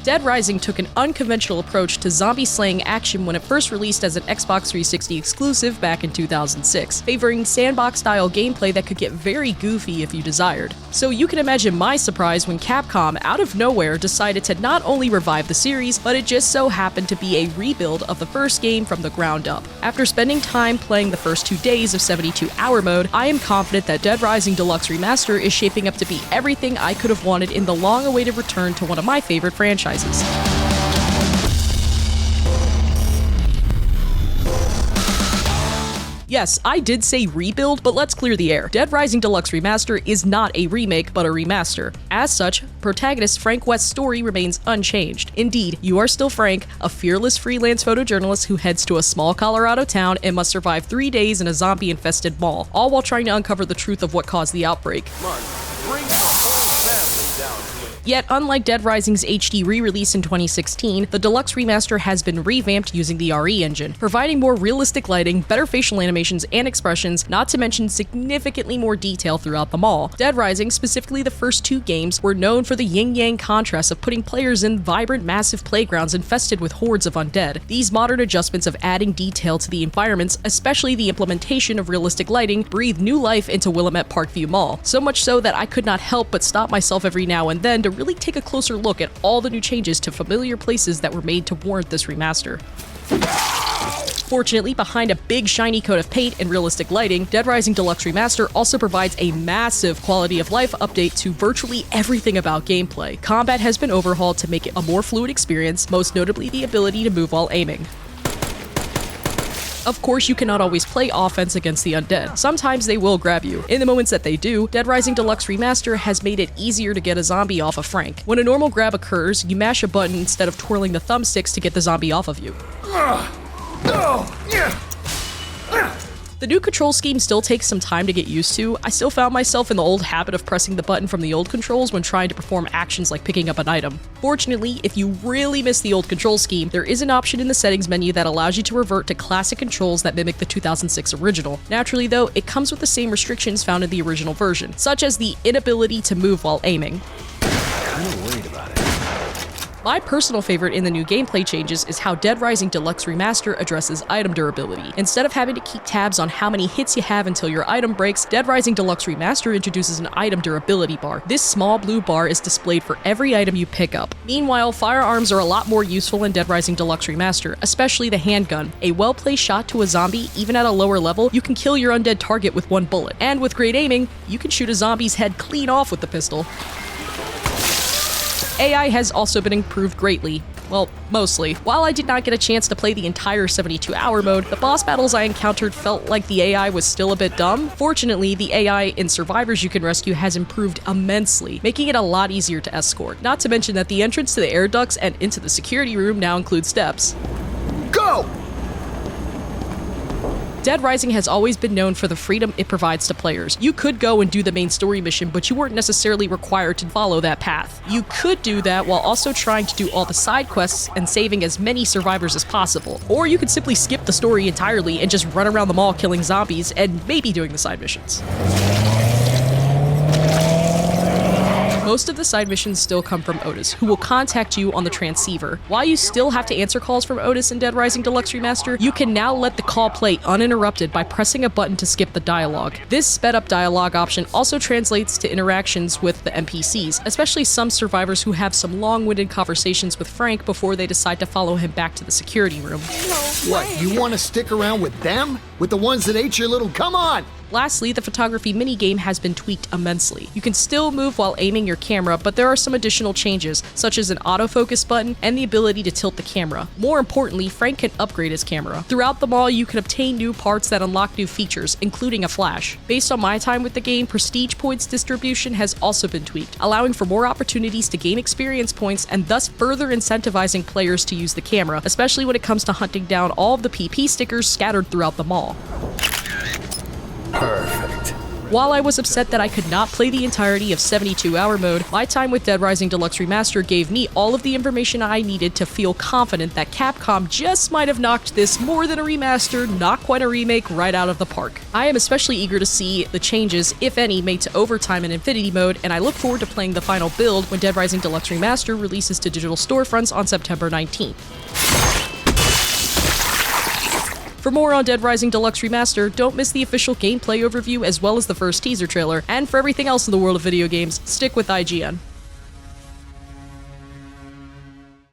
Dead Rising took an unconventional approach to zombie-slaying action when it first released as an Xbox 360 exclusive back in 2006, favoring sandbox-style gameplay that could get very goofy if you desired. So you can imagine my surprise when Capcom, out of nowhere, decided to not only revive the series, but it just so happened to be a rebuild of the first game from the ground up. After spending time playing the first 2 days of 72-hour mode, I am confident that Dead Rising Deluxe Remaster is shaping up to be everything I could have wanted in the long-awaited return to one of my favorite franchises. Yes, I did say rebuild, but let's clear the air. Dead Rising Deluxe Remaster is not a remake, but a remaster. As such, protagonist Frank West's story remains unchanged. Indeed, you are still Frank, a fearless freelance photojournalist who heads to a small Colorado town and must survive 3 days in a zombie-infested mall, all while trying to uncover the truth of what caused the outbreak. Mark, bring the whole family down here. Yet, unlike Dead Rising's HD re-release in 2016, the Deluxe Remaster has been revamped using the RE engine, providing more realistic lighting, better facial animations and expressions, not to mention significantly more detail throughout the mall. Dead Rising, specifically the first 2 games, were known for the yin-yang contrast of putting players in vibrant, massive playgrounds infested with hordes of undead. These modern adjustments of adding detail to the environments, especially the implementation of realistic lighting, breathe new life into Willamette Parkview Mall. So much so that I could not help but stop myself every now and then to really take a closer look at all the new changes to familiar places that were made to warrant this remaster. Fortunately, behind a big shiny coat of paint and realistic lighting, Dead Rising Deluxe Remaster also provides a massive quality of life update to virtually everything about gameplay. Combat has been overhauled to make it a more fluid experience, most notably the ability to move while aiming. Of course, you cannot always play offense against the undead. Sometimes they will grab you. In the moments that they do, Dead Rising Deluxe Remaster has made it easier to get a zombie off of Frank. When a normal grab occurs, you mash a button instead of twirling the thumbsticks to get the zombie off of you. The new control scheme still takes some time to get used to. I still found myself in the old habit of pressing the button from the old controls when trying to perform actions like picking up an item. Fortunately, if you really miss the old control scheme, there is an option in the settings menu that allows you to revert to classic controls that mimic the 2006 original. Naturally though, it comes with the same restrictions found in the original version, such as the inability to move while aiming. Kinda worried about it. My personal favorite in the new gameplay changes is how Dead Rising Deluxe Remaster addresses item durability. Instead of having to keep tabs on how many hits you have until your item breaks, Dead Rising Deluxe Remaster introduces an item durability bar. This small blue bar is displayed for every item you pick up. Meanwhile, firearms are a lot more useful in Dead Rising Deluxe Remaster, especially the handgun. A well-placed shot to a zombie, even at a lower level, you can kill your undead target with 1 bullet. And with great aiming, you can shoot a zombie's head clean off with the pistol. AI has also been improved greatly. Well, mostly. While I did not get a chance to play the entire 72-hour mode, the boss battles I encountered felt like the AI was still a bit dumb. Fortunately, the AI in survivors you can rescue has improved immensely, making it a lot easier to escort. Not to mention that the entrance to the air ducts and into the security room now include steps. Go! Dead Rising has always been known for the freedom it provides to players. You could go and do the main story mission, but you weren't necessarily required to follow that path. You could do that while also trying to do all the side quests and saving as many survivors as possible. Or you could simply skip the story entirely and just run around the mall killing zombies and maybe doing the side missions. Most of the side missions still come from Otis, who will contact you on the transceiver. While you still have to answer calls from Otis in Dead Rising Deluxe Remaster, you can now let the call play uninterrupted by pressing a button to skip the dialogue. This sped-up dialogue option also translates to interactions with the NPCs, especially some survivors who have some long-winded conversations with Frank before they decide to follow him back to the security room. What, you want to stick around with them? With the ones that ate your little... Come on! Lastly, the photography minigame has been tweaked immensely. You can still move while aiming your camera, but there are some additional changes, such as an autofocus button and the ability to tilt the camera. More importantly, Frank can upgrade his camera. Throughout the mall, you can obtain new parts that unlock new features, including a flash. Based on my time with the game, prestige points distribution has also been tweaked, allowing for more opportunities to gain experience points and thus further incentivizing players to use the camera, especially when it comes to hunting down all of the PP stickers scattered throughout the mall. Perfect. While I was upset that I could not play the entirety of 72-hour mode, my time with Dead Rising Deluxe Remaster gave me all of the information I needed to feel confident that Capcom just might have knocked this more than a remaster, not quite a remake, right out of the park. I am especially eager to see the changes, if any, made to overtime and Infinity mode, and I look forward to playing the final build when Dead Rising Deluxe Remaster releases to digital storefronts on September 19th. For more on Dead Rising Deluxe Remaster, don't miss the official gameplay overview as well as the first teaser trailer, and for everything else in the world of video games, stick with IGN.